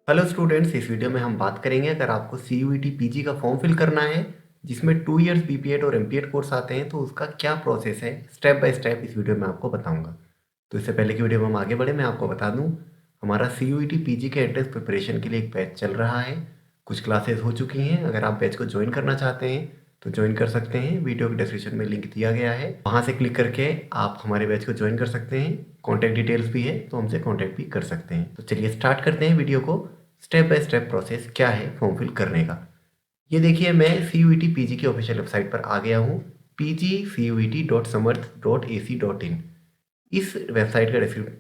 Hello students, इस video में हम बात करेंगे अगर आपको CUET पीजी का फॉर्म फिल करना है जिसमें 2 इयर्स BPED और MPED कोर्स आते हैं तो उसका क्या प्रोसेस है। स्टेप बाय स्टेप इस वीडियो में आपको बताऊंगा। तो इससे पहले की वीडियो में हम आगे बढ़े, मैं आपको बता दूं हमारा CUET पीजी के एंट्रेंस प्रिपरेशन के लिए एक बैच चल रहा है। कुछ क्लासेस हो चुकी हैं। अगर आप बैच को ज्वाइन करना चाहते हैं तो ज्वाइन कर सकते हैं। वीडियो के डिस्क्रिप्शन में लिंक दिया गया है, वहाँ से क्लिक करके आप हमारे बैच को ज्वाइन कर सकते हैं। कॉन्टैक्ट डिटेल्स भी है तो हमसे कॉन्टैक्ट भी कर सकते हैं। तो चलिए स्टार्ट करते हैं वीडियो को। स्टेप बाय स्टेप प्रोसेस क्या है फॉर्म फिल करने का। ये देखिए, मैं CUET पीजी की ऑफिशियल वेबसाइट पर आ गया हूँ, pgcuet.samarth.ac.in। इस वेबसाइट का डिस्क्रिप्शन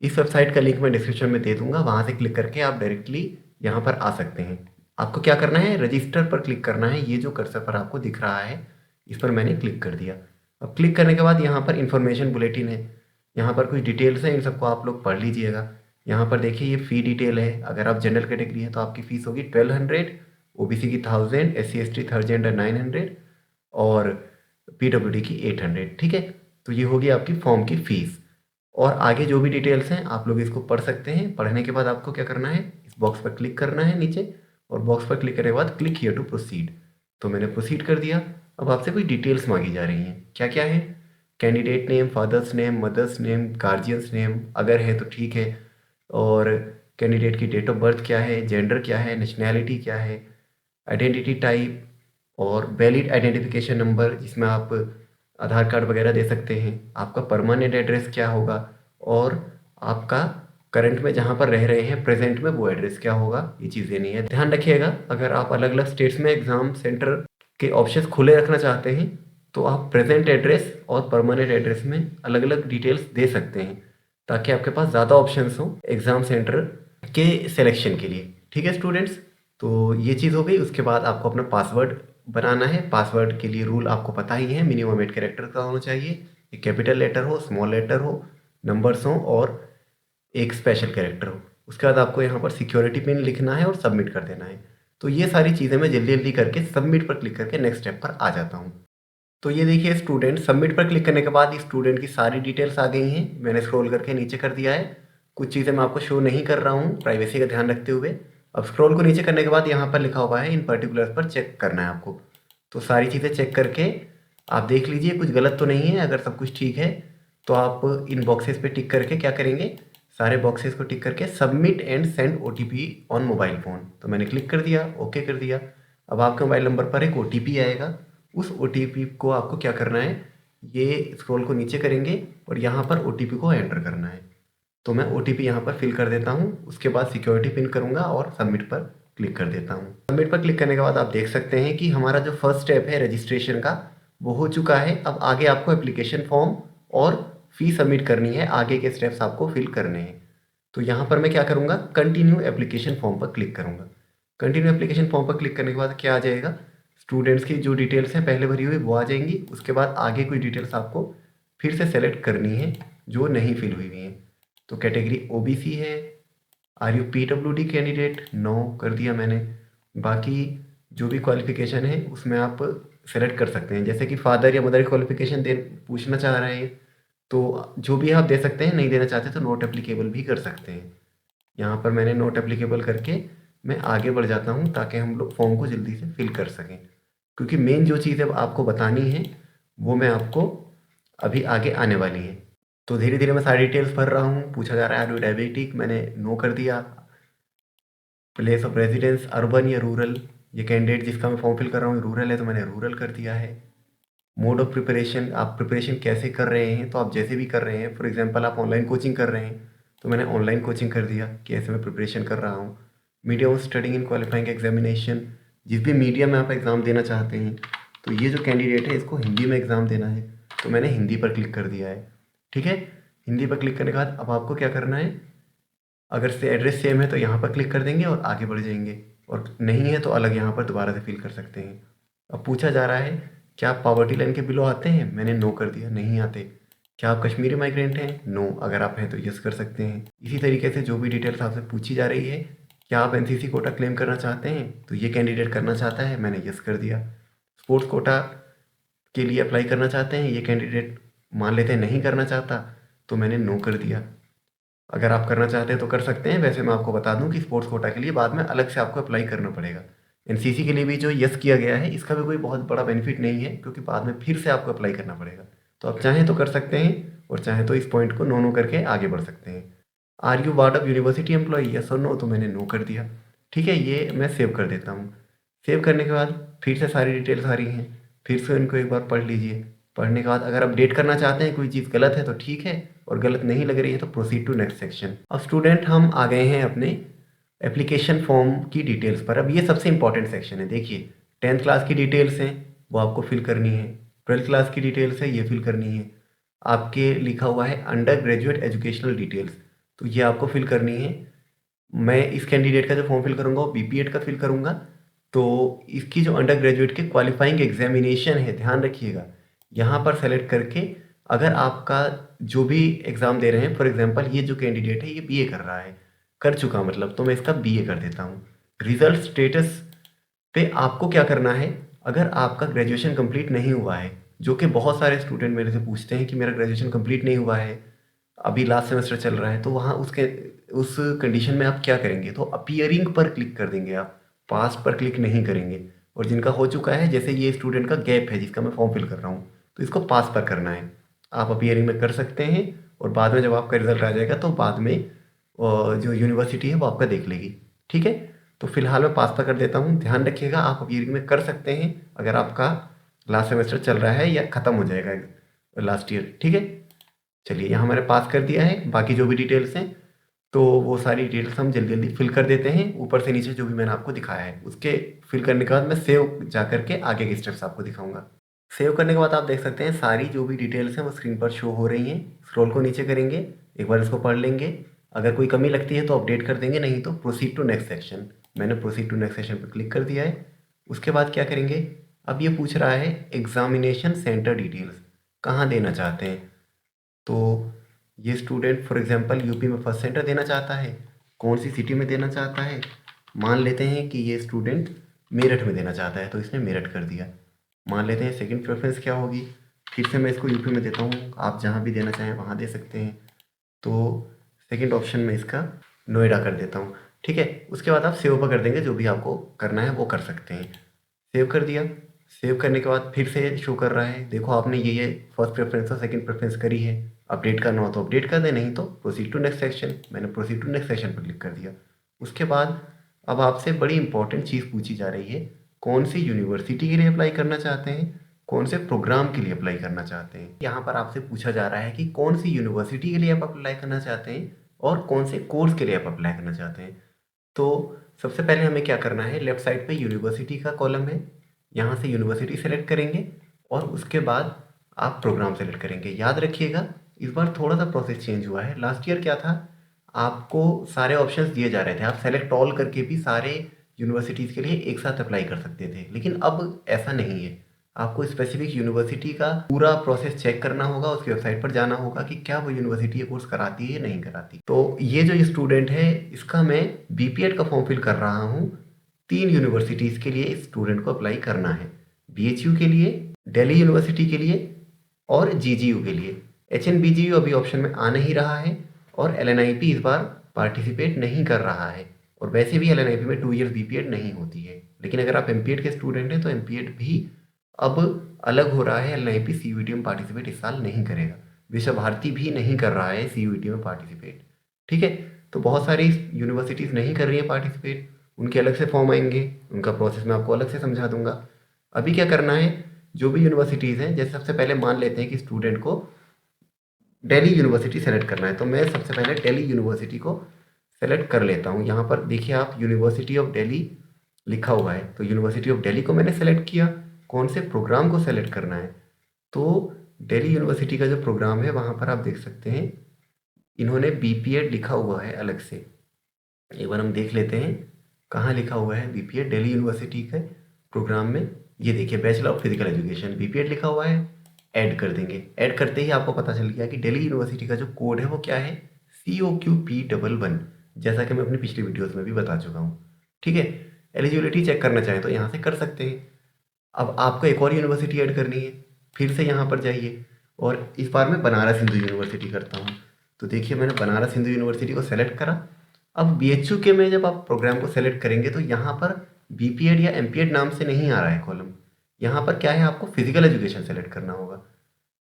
इस वेबसाइट का लिंक मैं डिस्क्रिप्शन में दे दूंगा, वहाँ से क्लिक करके आप डायरेक्टली यहाँ पर आ सकते हैं। आपको क्या करना है, रजिस्टर पर क्लिक करना है। ये जो कर्सर पर आपको दिख रहा है इस पर मैंने क्लिक कर दिया। अब क्लिक करने के बाद यहाँ पर इन्फॉर्मेशन बुलेटिन है, यहाँ पर कुछ डिटेल्स हैं, इन सबको आप लोग पढ़ लीजिएगा। यहाँ पर देखिए ये फ़ी डिटेल है। अगर आप जनरल कैटेगरी है तो आपकी फ़ीस होगी 1200, OBC की 1000, SC ST थर्ड जेंडर 900 और PWD की 800। ठीक है, तो ये होगी आपकी फॉर्म की फ़ीस। और आगे जो भी डिटेल्स हैं आप लोग इसको पढ़ सकते हैं। पढ़ने के बाद आपको क्या करना है, इस बॉक्स पर क्लिक करना है नीचे, और बॉक्स पर क्लिक करने के बाद क्लिक हियर टू प्रोसीड। तो मैंने प्रोसीड कर दिया। अब आपसे कुछ डिटेल्स मांगी जा रही हैं। क्या क्या है, candidate name, father's name, mother's name, guardian's name अगर है तो ठीक है, और कैंडिडेट की डेट ऑफ बर्थ क्या है, जेंडर क्या है, नेशनैलिटी क्या है, आइडेंटिटी टाइप, और वैलिड आइडेंटिफिकेशन नंबर जिसमें आप आधार कार्ड वगैरह दे सकते हैं, आपका परमानेंट एड्रेस क्या होगा, और आपका करंट में जहाँ पर रह रहे हैं प्रेजेंट में वो एड्रेस क्या होगा। ये चीज़ देनी है। ध्यान रखिएगा, अगर आप अलग अलग स्टेट्स में एग्ज़ाम सेंटर के ऑप्शंस खुले रखना चाहते हैं तो आप प्रेजेंट एड्रेस और परमानेंट एड्रेस में अलग अलग डिटेल्स दे सकते हैं, ताकि आपके पास ज़्यादा ऑप्शंस हों एग्ज़ाम सेंटर के सिलेक्शन के लिए। ठीक है स्टूडेंट्स, तो ये चीज़ हो गई। उसके बाद आपको अपना पासवर्ड बनाना है। पासवर्ड के लिए रूल आपको पता ही है, मिनिमम 8 कैरेक्टर का होना चाहिए। एक कैपिटल लेटर हो, स्मॉल लेटर हो, नंबर्स हो और एक स्पेशल कैरेक्टर हो। उसके बाद आपको यहाँ पर सिक्योरिटी पिन लिखना है और सबमिट कर देना है। तो ये सारी चीज़ें मैं जल्दी जल्दी करके सबमिट पर क्लिक करके नेक्स्ट स्टेप पर आ जाता हूँ। तो ये देखिए स्टूडेंट, सबमिट पर क्लिक करने के बाद स्टूडेंट की सारी डिटेल्स आ गई हैं। मैंने स्क्रॉल करके नीचे कर दिया है। कुछ चीज़ें मैं आपको शो नहीं कर रहा हूँ प्राइवेसी का ध्यान रखते हुए। अब स्क्रॉल को नीचे करने के बाद यहाँ पर लिखा हुआ है इन पर्टिकुलर पर चेक करना है आपको। तो सारी चीज़ें चेक करके आप देख लीजिए कुछ गलत तो नहीं है। अगर सब कुछ ठीक है तो आप इन बॉक्सेस पे टिक करके क्या करेंगे, सारे बॉक्सेस को टिक करके submit and send OTP on mobile phone. तो मैंने क्लिक कर दिया, ओके कर दिया। अब आपके मोबाइल नंबर पर एक OTP आएगा। उस OTP को आपको क्या करना है, ये स्क्रॉल को नीचे करेंगे और यहाँ पर OTP को एंटर करना है। तो मैं OTP यहाँ पर फिल कर देता हूँ। उसके बाद सिक्योरिटी पिन करूँगा और सबमिट पर क्लिक कर देता हूँ। सबमिट पर क्लिक करने के बाद आप देख सकते हैं कि हमारा जो फर्स्ट स्टेप है रजिस्ट्रेशन का वो हो चुका है। अब आगे आपको एप्लीकेशन फॉर्म और फी सबमिट करनी है। आगे के स्टेप्स आपको फिल करने हैं। तो यहाँ पर मैं क्या करूँगा, कंटिन्यू एप्लीकेशन फॉर्म पर क्लिक करूँगा। कंटिन्यू एप्लीकेशन फॉर्म पर क्लिक करने के बाद क्या आ जाएगा, स्टूडेंट्स की जो डिटेल्स हैं पहले भरी हुई वो आ जाएंगी। उसके बाद आगे कोई डिटेल्स आपको फिर से सेलेक्ट करनी है जो नहीं फिल हुई हुई हैं। तो कैटेगरी OBC है। Are you PWD candidate, no कर दिया मैंने। बाकी जो भी क्वालिफिकेशन है उसमें आप सेलेक्ट कर सकते हैं, जैसे कि फादर या मदर की क्वालिफिकेशन दे पूछना चाह रहे हैं तो जो भी आप दे सकते हैं। नहीं देना चाहते तो नॉट एप्लीकेबल भी कर सकते हैं। यहाँ पर मैंने नॉट एप्लीकेबल करके मैं आगे बढ़ जाता हूँ ताकि हम लोग फॉर्म को जल्दी से फिल कर सकें, क्योंकि मेन जो चीज़ अब आपको बतानी है वो मैं आपको अभी आगे आने वाली है। तो धीरे धीरे मैं सारी डिटेल्स भर रहा हूँ। पूछा जा रहा है आर यू डायबिटिक, मैंने नो कर दिया। प्लेस ऑफ रेजिडेंस अर्बन या रूरल, ये कैंडिडेट जिसका मैं फॉर्म फिल कर रहा हूँ रूरल है तो मैंने रूरल कर दिया है। मोड ऑफ प्रिपरेशन, आप प्रिपरेशन कैसे कर रहे हैं, तो आप जैसे भी कर रहे हैं, फॉर एग्जांपल आप ऑनलाइन कोचिंग कर रहे हैं तो मैंने ऑनलाइन कोचिंग कर दिया कि ऐसे मैं प्रिपरेशन कर रहा हूँ। Medium of studying in qualifying examination, जिस भी मीडियम में आप एग्ज़ाम देना चाहते हैं। तो ये जो कैंडिडेट है इसको हिंदी में एग्ज़ाम देना है तो मैंने हिंदी पर क्लिक कर दिया है। ठीक है, हिंदी पर क्लिक करने के बाद अब आपको क्या करना है, अगर से एड्रेस सेम है तो यहाँ पर क्लिक कर देंगे और आगे बढ़ जाएंगे, और नहीं है तो अलग यहाँ पर दोबारा से फिल कर सकते हैं। अब पूछा जा रहा है क्या आप पॉवर्टी लाइन के बिलो आते हैं, मैंने नो कर दिया, नहीं आते। क्या आप कश्मीरी माइग्रेंट हैं, नो। अगर आप हैं तो यस कर सकते हैं। इसी तरीके से जो भी डिटेल्स आपसे पूछी जा रही है, क्या आप NCC कोटा क्लेम करना चाहते हैं, तो ये कैंडिडेट करना चाहता है, मैंने यस कर दिया। स्पोर्ट्स कोटा के लिए अप्लाई करना चाहते हैं, ये कैंडिडेट मान लेते हैं नहीं करना चाहता, तो मैंने नो कर दिया। अगर आप करना चाहते हैं तो कर सकते हैं। वैसे मैं आपको बता दूं कि स्पोर्ट्स कोटा के लिए बाद में अलग से आपको अप्लाई करना पड़ेगा। एनसीसी के लिए भी जो यस किया गया है इसका भी कोई बहुत बड़ा बेनिफिट नहीं है, क्योंकि बाद में फिर से आपको अप्लाई करना पड़ेगा। तो आप चाहें तो कर सकते हैं और चाहें तो इस पॉइंट को नो नो करके आगे बढ़ सकते हैं। Are you ward of university employee, yes और नो, तो मैंने नो कर दिया। ठीक है, ये मैं सेव कर देता हूँ। सेव करने के बाद फिर से सारी डिटेल्स आ रही हैं, फिर से इनको एक बार पढ़ लीजिए। पढ़ने के बाद अगर अपडेट करना चाहते हैं, कोई चीज़ गलत है तो ठीक है, और गलत नहीं लग रही है तो प्रोसीड टू नेक्स्ट सेक्शन। अब स्टूडेंट हम आ गए हैं अपने एप्लीकेशन फॉर्म की डिटेल्स पर। अब ये सबसे इंपॉर्टेंट सेक्शन है। देखिए, 10th क्लास की डिटेल्स हैं, वो आपको फिल करनी है। 12th क्लास की डिटेल्स है, ये फिल करनी है। आपके लिखा हुआ है अंडर ग्रेजुएट एजुकेशनल डिटेल्स, तो ये आपको फिल करनी है। मैं इस कैंडिडेट का जो फॉर्म फिल करूँगा वो बीपीएड का फिल करूँगा। तो इसकी जो अंडर ग्रेजुएट की क्वालिफाइंग एग्जामिनेशन है, ध्यान रखिएगा, यहाँ पर सेलेक्ट करके अगर आपका जो भी एग्ज़ाम दे रहे हैं, फॉर एग्जांपल ये जो कैंडिडेट है ये बीए कर रहा है, कर चुका मतलब, तो मैं इसका बीए कर देता हूँ। रिजल्ट स्टेटस पे आपको क्या करना है, अगर आपका ग्रेजुएशन कंप्लीट नहीं हुआ है, जो कि बहुत सारे स्टूडेंट मेरे से पूछते हैं कि मेरा ग्रेजुएशन कंप्लीट नहीं हुआ है, अभी लास्ट सेमेस्टर चल रहा है, तो वहाँ उस कंडीशन में आप क्या करेंगे, तो अपीयरिंग पर क्लिक कर देंगे आप, पास पर क्लिक नहीं करेंगे। और जिनका हो चुका है, जैसे ये स्टूडेंट का गैप है जिसका मैं फॉर्म फिल कर रहा हूँ, तो इसको पास पर करना है। आप अपीयरिंग में कर सकते हैं, और बाद में जब आपका रिजल्ट आ जाएगा तो बाद में जो यूनिवर्सिटी है वो आपका देख लेगी। ठीक है, तो फिलहाल मैं पास पर कर देता हूँ। ध्यान रखिएगा, आप अपीयरिंग में कर सकते हैं अगर आपका लास्ट सेमेस्टर चल रहा है या ख़त्म हो जाएगा लास्ट ईयर। ठीक है, चलिए यहाँ मैंने पास कर दिया है। बाकी जो भी डिटेल्स हैं तो वो सारी डिटेल्स हम जल्दी जल्दी फिल कर देते हैं, ऊपर से नीचे जो भी मैंने आपको दिखाया है। उसके फिल करने के बाद मैं सेव जा करके आगे के स्टेप्स आपको दिखाऊंगा। सेव करने के बाद आप देख सकते हैं सारी जो भी डिटेल्स हैं वो स्क्रीन पर शो हो रही हैं। स्क्रॉल को नीचे करेंगे, एक बार इसको पढ़ लेंगे। अगर कोई कमी लगती है तो अपडेट कर देंगे, नहीं तो प्रोसीड टू नेक्स्ट सेक्शन। मैंने प्रोसीड टू नेक्स्ट सेक्शन पर क्लिक कर दिया है। उसके बाद क्या करेंगे, अब ये पूछ रहा है एग्जामिनेशन सेंटर डिटेल्स, कहाँ देना चाहते हैं। तो ये स्टूडेंट फॉर एग्जांपल यूपी में फर्स्ट सेंटर देना चाहता है, कौन सी सिटी में देना चाहता है, मान लेते हैं कि ये स्टूडेंट मेरठ में देना चाहता है, तो इसने मेरठ कर दिया। मान लेते हैं सेकंड प्रेफरेंस क्या होगी, फिर से मैं इसको यूपी में देता हूँ, आप जहाँ भी देना चाहें वहाँ दे सकते हैं। तो सेकंड ऑप्शन में इसका नोएडा कर देता हूँ। ठीक है, उसके बाद आप सेव पर कर देंगे, जो भी आपको करना है वो कर सकते हैं। सेव कर दिया। सेव करने के बाद फिर से शो कर रहा है, देखो आपने ये फर्स्ट प्रेफरेंस और सेकंड प्रेफरेंस करी है। अपडेट करना हो तो अपडेट कर दें, नहीं तो प्रोसीड टू नेक्स्ट सेक्शन। मैंने प्रोसीड टू नेक्स्ट सेक्शन पर क्लिक कर दिया। उसके बाद अब आपसे बड़ी इंपॉर्टेंट चीज़ पूछी जा रही है, कौन सी यूनिवर्सिटी के लिए अप्लाई करना चाहते हैं, कौन से प्रोग्राम के लिए अप्लाई करना चाहते हैं। यहाँ पर आपसे पूछा जा रहा है कि कौन सी यूनिवर्सिटी के लिए आप अप्लाई करना चाहते हैं और कौन से कोर्स के लिए आप अप्लाई करना चाहते हैं। तो सबसे पहले हमें क्या करना है, लेफ्ट साइड पे यूनिवर्सिटी का कॉलम है, यहाँ से यूनिवर्सिटी सेलेक्ट करेंगे और उसके बाद आप प्रोग्राम सेलेक्ट करेंगे। याद रखिएगा, इस बार थोड़ा सा प्रोसेस चेंज हुआ है। लास्ट ईयर क्या था, आपको सारे ऑप्शंस दिए जा रहे थे, आप सेलेक्ट ऑल करके भी सारे यूनिवर्सिटीज़ के लिए एक साथ अप्लाई कर सकते थे, लेकिन अब ऐसा नहीं है। आपको स्पेसिफिक यूनिवर्सिटी का पूरा प्रोसेस चेक करना होगा, उसकी वेबसाइट पर जाना होगा कि क्या वो यूनिवर्सिटी ये कोर्स कराती है या नहीं कराती। तो ये जो स्टूडेंट है इसका मैं बीपीएड का फॉर्म फिल कर रहा हूँ। 3 यूनिवर्सिटीज़ के लिए इस स्टूडेंट को अप्लाई करना है, बीएचयू के लिए, दिल्ली यूनिवर्सिटी के लिए और जीजीयू के लिए। एचएनबीजीयू अभी ऑप्शन में आ नहीं रहा है और एलएनआईपी इस बार पार्टिसिपेट नहीं कर रहा है, और वैसे भी एलएनआईपी में 2 ईयर्स बीपीएड नहीं होती है। लेकिन अगर आप एमपीएड के स्टूडेंट हैं तो एमपीएड भी अब अलग हो रहा है। एलएनआईपी सीयूईटी में पार्टिसिपेट इस साल नहीं करेगा, विश्व भारती भी नहीं कर रहा है सीयूईटी में पार्टिसिपेट। ठीक है, तो बहुत सारी यूनिवर्सिटीज़ नहीं कर रही हैं पार्टिसिपेट, उनके अलग से फॉर्म आएंगे, उनका प्रोसेस मैं आपको अलग से समझा दूंगा। अभी क्या करना है, जो भी यूनिवर्सिटीज़ हैं, जैसे सबसे पहले मान लेते हैं कि स्टूडेंट को दिल्ली यूनिवर्सिटी सेलेक्ट करना है, तो मैं सबसे पहले दिल्ली यूनिवर्सिटी को सेलेक्ट कर लेता हूँ। यहाँ पर देखिए आप, यूनिवर्सिटी ऑफ दिल्ली लिखा हुआ है, तो यूनिवर्सिटी ऑफ दिल्ली को मैंने सेलेक्ट किया। कौन से प्रोग्राम को सेलेक्ट करना है, तो दिल्ली यूनिवर्सिटी का जो प्रोग्राम है वहाँ पर आप देख सकते हैं इन्होंने बीपीएड लिखा हुआ है अलग से। एक बार हम देख लेते हैं कहाँ लिखा हुआ है बीपीएड दिल्ली यूनिवर्सिटी के प्रोग्राम में। ये देखिए, bachelor of physical education BPEd लिखा हुआ है, ऐड कर देंगे। ऐड करते ही आपको पता चल गया कि दिल्ली यूनिवर्सिटी का जो कोड है वो क्या है, COQP11, जैसा कि मैं अपनी पिछली वीडियोस में भी बता चुका हूँ। ठीक है, एलिजिबिलिटी चेक करना चाहें तो यहाँ से कर सकते हैं। अब आपको एक और यूनिवर्सिटी ऐड करनी है, फिर से यहाँ पर जाइए, और इस बार मैं बनारस हिंदू यूनिवर्सिटी करता हूँ। तो देखिए मैंने बनारस हिंदू यूनिवर्सिटी को सेलेक्ट करा। अब BHU के में जब आप प्रोग्राम को सेलेक्ट करेंगे तो यहाँ पर BPED या MPED नाम से नहीं आ रहा है कॉलम। यहाँ पर क्या है, आपको फिजिकल एजुकेशन सेलेक्ट करना होगा।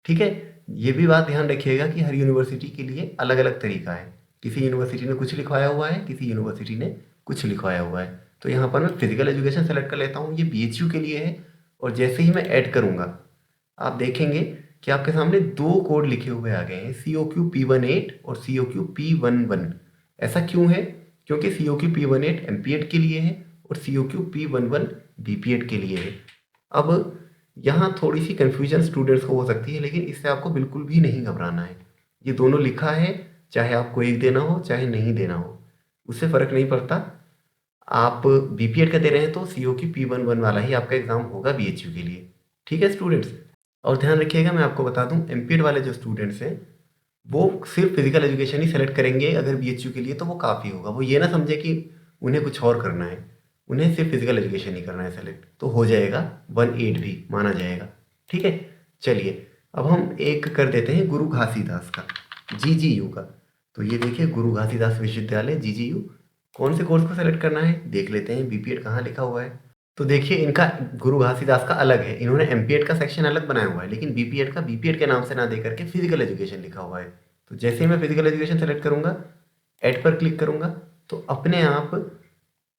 ठीक है, ये भी बात ध्यान रखिएगा कि हर यूनिवर्सिटी के लिए अलग अलग तरीका है। किसी यूनिवर्सिटी ने कुछ लिखवाया हुआ है, किसी यूनिवर्सिटी ने कुछ लिखवाया हुआ है। तो यहाँ पर मैं फिजिकल एजुकेशन सेलेक्ट कर लेता हूँ, ये BHU के लिए है। और जैसे ही मैं ऐड करूँगा आप देखेंगे कि आपके सामने दो कोड लिखे हुए आ गए हैं, COQ P18 और COQ P11। ऐसा क्यों है? क्योंकि COQ P18 MPED के लिए है और COQ P11 BPED के लिए है। अब यहाँ थोड़ी सी कन्फ्यूजन स्टूडेंट्स को हो सकती है, लेकिन इससे आपको बिल्कुल भी नहीं घबराना है। ये दोनों लिखा है, चाहे आपको एक देना हो चाहे नहीं देना हो, उससे फ़र्क नहीं पड़ता। आप BPED का दे रहे हैं तो COQ P11 वाला ही आपका एग्ज़ाम होगा BHU के लिए। ठीक है स्टूडेंट्स? और ध्यान रखिएगा, मैं आपको बता दूं, MPED वाले जो स्टूडेंट्स हैं वो सिर्फ फिजिकल एजुकेशन ही सेलेक्ट करेंगे अगर BHU के लिए, तो वो काफ़ी होगा। वो ये ना समझे कि उन्हें कुछ और करना है, उन्हें सिर्फ फिजिकल एजुकेशन ही करना है सेलेक्ट, तो हो जाएगा 1/8 भी माना जाएगा। ठीक है, चलिए अब हम एक कर देते हैं गुरु घासीदास का, GGU का। तो ये देखिए गुरु घासीदास विश्वविद्यालय GGU, कौन से कोर्स को सेलेक्ट करना है देख लेते हैं। BPED कहाँ लिखा हुआ है? तो देखिए इनका गुरु घासीदास का अलग है, इन्होंने MPED का सेक्शन अलग बनाया हुआ है, लेकिन BPED का BPED के नाम से ना दे करके फिजिकल एजुकेशन लिखा हुआ है। तो जैसे ही मैं फिजिकल एजुकेशन सेलेक्ट करूंगा, ऐड पर क्लिक करूंगा, तो अपने आप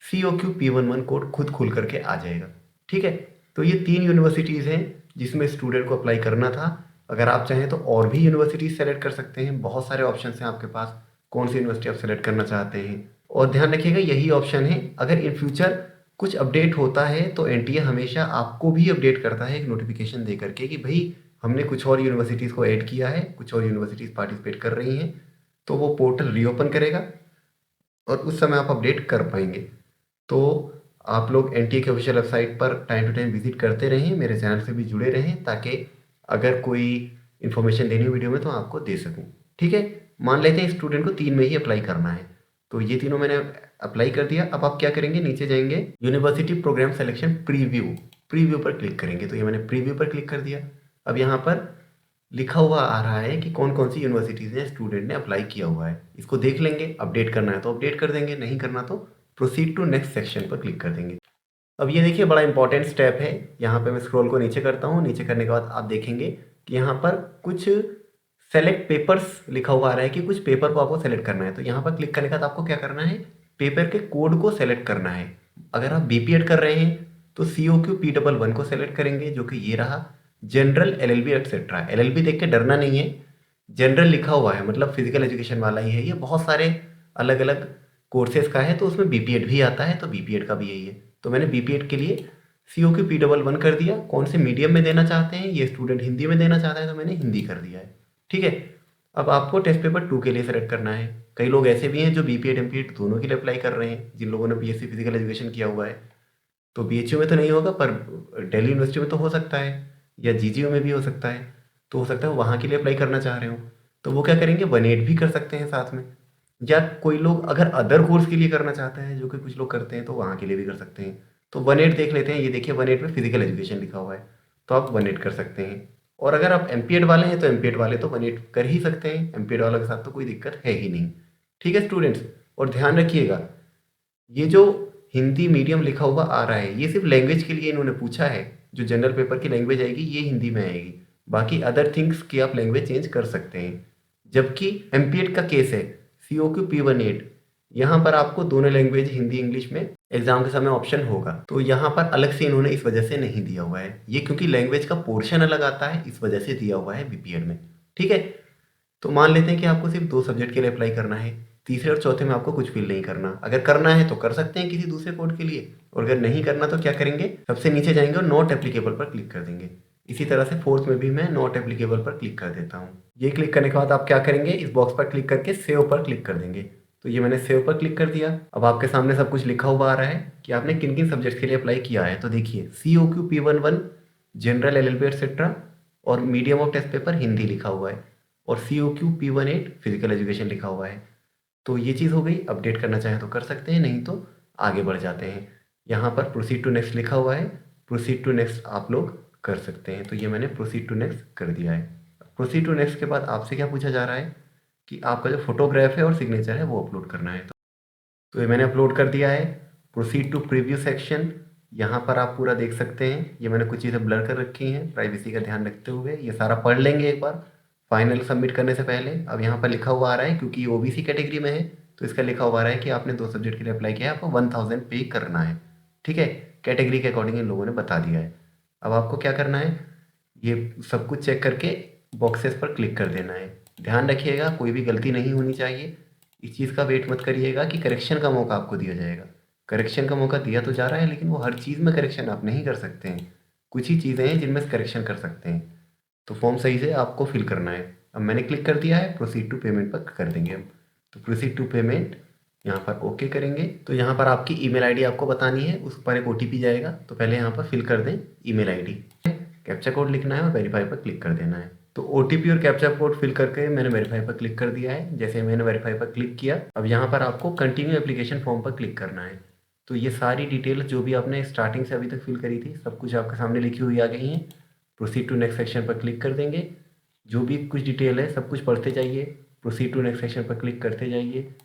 COQ P11 कोड खुद खुल करके आ जाएगा। ठीक है, तो ये 3 यूनिवर्सिटीज़ हैं जिसमें स्टूडेंट को अप्लाई करना था। अगर आप चाहें तो और भी यूनिवर्सिटीज़ सेलेक्ट कर सकते हैं, बहुत सारे ऑप्शन हैं आपके पास, कौन सी यूनिवर्सिटी आप सेलेक्ट करना चाहते हैं। और ध्यान रखिएगा यही ऑप्शन है, अगर इन फ्यूचर कुछ अपडेट होता है तो NTA हमेशा आपको भी अपडेट करता है एक नोटिफिकेशन दे करके कि भाई हमने कुछ और यूनिवर्सिटीज़ को ऐड किया है, कुछ और यूनिवर्सिटीज़ पार्टिसिपेट कर रही हैं, तो वो पोर्टल रीओपन करेगा और उस समय आप अपडेट कर पाएंगे। तो आप लोग NTA के ऑफिशियल वेबसाइट पर टाइम टू टाइम विजिट करते रहें, मेरे चैनल से भी जुड़े रहें, ताकि अगर कोई इन्फॉर्मेशन देनी हो वीडियो में तो आपको दे सकूं। ठीक है, मान लेते हैं स्टूडेंट को 3 में ही अप्लाई करना है, तो ये तीनों मैंने अप्लाई कर दिया। अब आप क्या करेंगे, नीचे जाएंगे, यूनिवर्सिटी प्रोग्राम सिलेक्शन प्रीव्यू पर क्लिक करेंगे। तो ये मैंने प्रीव्यू पर क्लिक कर दिया। अब यहाँ पर लिखा हुआ आ रहा है कि कौन कौन सी यूनिवर्सिटीज़ ने स्टूडेंट ने अप्लाई किया हुआ है, इसको देख लेंगे। अपडेट करना है तो अपडेट कर देंगे, नहीं करना तो प्रोसीड टू नेक्स्ट सेक्शन पर क्लिक कर देंगे। अब ये देखिए बड़ा इंपॉर्टेंट स्टेप है, यहाँ पे मैं स्क्रॉल को नीचे करता हूँ। नीचे करने के बाद आप देखेंगे कि यहाँ पर कुछ सेलेक्ट पेपर्स लिखा हुआ आ रहा है कि कुछ पेपर को आपको सेलेक्ट करना है। तो यहाँ पर क्लिक करने के बाद आपको क्या करना है, पेपर के कोड को सेलेक्ट करना है। अगर आप BPED कर रहे हैं तो COQ P11 को सेलेक्ट करेंगे, जो कि ये रहा। जनरल LLB एक्सेट्रा, LLB देख के डरना नहीं है, जनरल लिखा हुआ है मतलब फिजिकल एजुकेशन वाला ही है। ये बहुत सारे अलग अलग कोर्सेज का है, तो उसमें BPED भी आता है, तो BPED का भी यही है। तो मैंने BPED के लिए COQ P11 कर दिया। कौन से मीडियम में देना चाहते हैं, ये स्टूडेंट हिंदी में देना चाहता है, तो मैंने हिंदी कर दिया है। ठीक है, अब आपको टेस्ट पेपर 2 के लिए सेलेक्ट करना है। कई लोग ऐसे भी हैं जो BPED MPED दोनों के लिए अप्लाई कर रहे हैं, जिन लोगों ने BSc फिजिकल एजुकेशन किया हुआ है। तो BHU में तो नहीं होगा, पर दिल्ली यूनिवर्सिटी में तो हो सकता है, या GGU में भी हो सकता है। तो हो सकता है वो वहाँ के लिए अप्लाई करना चाह रहे हो, तो वो क्या करेंगे, 1/8 भी कर सकते हैं साथ में। या कोई लोग अगर अदर कोर्स के लिए करना चाहते हैं, जो कि कुछ लोग करते हैं, तो वहाँ के लिए भी कर सकते हैं। तो 1/8 देख लेते हैं। ये देखिए 1/8 में फिजिकल एजुकेशन लिखा हुआ है, तो आप 1/8 कर सकते हैं। और अगर आप MPED वाले हैं तो MPED वाले तो 1/8 कर ही सकते हैं, MPED वालों के साथ तो कोई दिक्कत है ही नहीं। ठीक है स्टूडेंट्स, और ध्यान रखिएगा ये जो हिंदी मीडियम लिखा हुआ आ रहा है, ये सिर्फ लैंग्वेज के लिए इन्होंने पूछा है। जो जनरल पेपर की लैंग्वेज आएगी ये हिंदी में आएगी, बाकी अदर थिंग्स की आप लैंग्वेज चेंज कर सकते हैं। जबकि MPED का केस है COQ P18, यहाँ पर आपको दोनों लैंग्वेज हिंदी इंग्लिश में एग्जाम के समय ऑप्शन होगा, तो यहाँ पर अलग से इन्होंने इस वजह से नहीं दिया हुआ है। ये क्योंकि लैंग्वेज का पोर्शन अलग आता है, इस वजह से दिया हुआ है BPED में। ठीक है, तो मान लेते हैं कि आपको सिर्फ 2 सब्जेक्ट के लिए अप्लाई करना है, तीसरे और चौथे में आपको कुछ फील नहीं करना। अगर करना है तो कर सकते हैं किसी दूसरे कोड के लिए, और अगर नहीं करना तो क्या करेंगे, सबसे नीचे जाएंगे और नॉट एप्लीकेबल पर क्लिक कर देंगे। इसी तरह से फोर्थ में भी मैं नॉट एप्लीकेबल पर क्लिक कर देता हूँ। ये क्लिक करने के बाद आप क्या करेंगे, इस बॉक्स पर क्लिक करके सेव पर क्लिक कर देंगे। तो ये मैंने सेव पर क्लिक कर दिया। अब आपके सामने सब कुछ लिखा हुआ आ रहा है कि आपने किन किन सब्जेक्ट के लिए अप्लाई किया है। तो देखिए COQ P11 general LLB etcetera और medium of test paper Hindi लिखा हुआ है, और COQ P18 फिजिकल एजुकेशन लिखा हुआ है। तो ये चीज़ हो गई। अपडेट करना चाहें तो कर सकते हैं, नहीं तो आगे बढ़ जाते हैं। यहाँ पर प्रोसीड टू नेक्स्ट लिखा हुआ है, प्रोसीड टू नेक्स्ट आप लोग कर सकते हैं। तो ये मैंने प्रोसीड टू नेक्स्ट कर दिया है। प्रोसीड टू नेक्स्ट के बाद आपसे क्या पूछा जा रहा है कि आपका जो फोटोग्राफ है और सिग्नेचर है वो अपलोड करना है। तो ये मैंने अपलोड कर दिया है। प्रोसीड टू प्रीव्यू सेक्शन, यहाँ पर आप पूरा देख सकते हैं। ये मैंने कुछ चीज़ें ब्लर कर रखी हैं प्राइवेसी का ध्यान रखते हुए। ये सारा पढ़ लेंगे एक बार फाइनल सबमिट करने से पहले। अब यहाँ पर लिखा हुआ आ रहा है, क्योंकि ये ओबीसी कैटेगरी में है तो इसका लिखा हुआ आ रहा है कि आपने 2 सब्जेक्ट के लिए अप्लाई किया है, आपको 1000 पे करना है। ठीक है, कैटेगरी के अकॉर्डिंग इन लोगों ने बता दिया है। अब आपको क्या करना है, ये सब कुछ चेक करके बॉक्सेस पर क्लिक कर देना है। ध्यान रखिएगा कोई भी गलती नहीं होनी चाहिए। इस चीज़ का वेट मत करिएगा कि करेक्शन का मौका आपको दिया जाएगा। करेक्शन का मौका दिया तो जा रहा है, लेकिन वो हर चीज़ में करेक्शन आप नहीं कर सकते हैं। कुछ ही चीज़ें हैं जिनमें करेक्शन कर सकते हैं। तो फॉर्म सही से आपको फिल करना है। अब मैंने क्लिक कर दिया है, प्रोसीड टू पेमेंट पर कर देंगे हम। तो प्रोसीड टू पेमेंट यहाँ पर ओके करेंगे। तो यहाँ पर आपकी ईमेल आईडी आपको बतानी है, उस पर एक ओटीपी जाएगा। तो पहले यहाँ पर फिल कर दें ईमेल आईडी, कैप्चा कोड लिखना है और वेरीफाई पर क्लिक कर देना है। तो ओटीपी और कैप्चा कोड फिल करके मैंने वेरीफाई पर क्लिक कर दिया है। जैसे मैंने वेरीफाई पर क्लिक किया, अब यहाँ पर आपको कंटिन्यू एप्लीकेशन फॉर्म पर क्लिक करना है। तो ये सारी डिटेल जो भी आपने स्टार्टिंग से अभी तक फिल करी थी सब कुछ आपके सामने लिखी हुई आ गई हैं। प्रोसीड टू नेक्स्ट सेक्शन पर क्लिक कर देंगे। जो भी कुछ डिटेल है सब कुछ पढ़ते जाइए, प्रोसीड टू नेक्स्ट सेक्शन पर क्लिक करते जाइए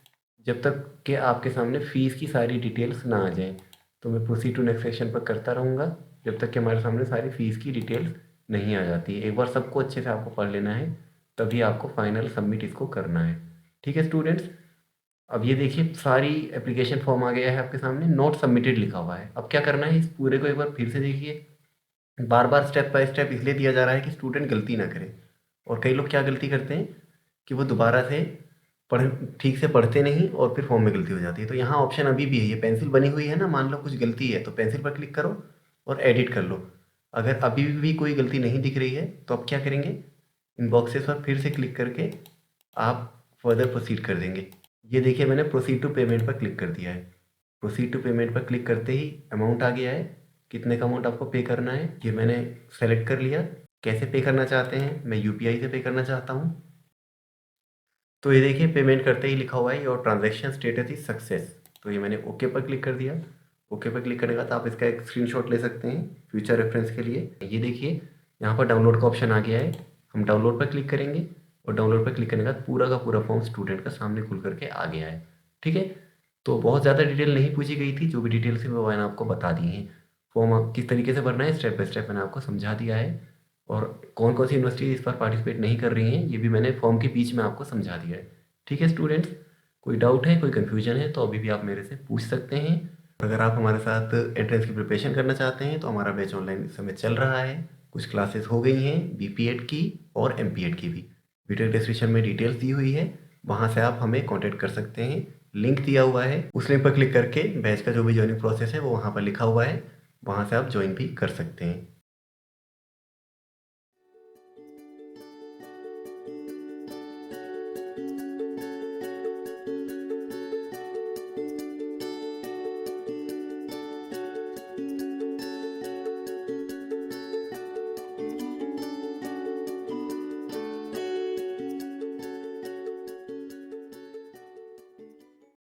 जब तक कि आपके सामने फ़ीस की सारी डिटेल्स ना आ जाएँ। तो मैं प्रोसीड टू नेक्स्ट सेक्शन पर करता रहूँगा जब तक कि हमारे सामने सारी फ़ीस की डिटेल्स नहीं आ जाती है। एक बार सबको अच्छे से आपको पढ़ लेना है, तभी आपको फाइनल सबमिट इसको करना है। ठीक है स्टूडेंट्स, अब ये देखिए सारी एप्लीकेशन फॉर्म आ गया है आपके सामने, नोट सबमिटेड लिखा हुआ है। अब क्या करना है, इस पूरे को एक बार फिर से देखिए। बार बार स्टेप बाय स्टेप इसलिए दिया जा रहा है कि स्टूडेंट गलती ना करे। और कई लोग क्या गलती करते हैं कि वो दोबारा से पढ़ ठीक से पढ़ते नहीं और फिर फॉर्म में गलती हो जाती है। तो यहाँ ऑप्शन अभी भी है, ये पेंसिल बनी हुई है ना, मान लो कुछ गलती है तो पेंसिल पर क्लिक करो और एडिट कर लो। अगर अभी भी कोई गलती नहीं दिख रही है तो अब क्या करेंगे, इन बॉक्सेस पर फिर से क्लिक करके आप फर्दर प्रोसीड कर देंगे। ये देखिए मैंने प्रोसीड टू पेमेंट पर क्लिक कर दिया है। प्रोसीड टू पेमेंट पर क्लिक करते ही अमाउंट आ गया है, कितने का अमाउंट आपको पे करना है ये मैंने सेलेक्ट कर लिया। कैसे पे करना चाहते हैं, मैं यूपीआई से पे करना चाहता हूँ। तो ये देखिए पेमेंट करते ही लिखा हुआ है your transaction status is success. तो ये मैंने ओके पर क्लिक कर दिया। ओके पर क्लिक करने के बाद आप इसका एक स्क्रीनशॉट ले सकते हैं फ्यूचर रेफरेंस के लिए। ये देखिए यहाँ पर डाउनलोड का ऑप्शन आ गया है, हम डाउनलोड पर क्लिक करेंगे और डाउनलोड पर क्लिक करने के बाद पूरा का पूरा फॉर्म स्टूडेंट का सामने खुल करके आ गया है। ठीक है, तो बहुत ज़्यादा डिटेल नहीं पूछी गई थी, जो भी डिटेल थी वो मैंने आपको बता दी हैं। फॉर्म आप किस तरीके से भरना है स्टेप बाय स्टेप मैंने आपको समझा दिया है। और कौन कौन सी यूनिवर्सिटी इस पर पार्टिसिपेट नहीं कर रही हैं ये भी मैंने फॉर्म के बीच में आपको समझा दिया है। ठीक है स्टूडेंट्स, कोई डाउट है कोई कन्फ्यूजन है तो अभी भी आप मेरे से पूछ सकते हैं। अगर आप हमारे साथ एंट्रेंस की प्रिपरेशन करना चाहते हैं तो हमारा बैच ऑनलाइन इस समय चल रहा है। कुछ क्लासेस हो गई हैं बीपीएड की और एमपीएड की भी। वीडियो डिस्क्रिप्शन में डिटेल्स दी हुई है, वहाँ से आप हमें कॉन्टैक्ट कर सकते हैं। लिंक दिया हुआ है, उस लिंक पर क्लिक करके बैच का जो भी ज्वाइनिंग प्रोसेस है वो वहाँ पर लिखा हुआ है, वहाँ से आप ज्वाइन भी कर सकते हैं।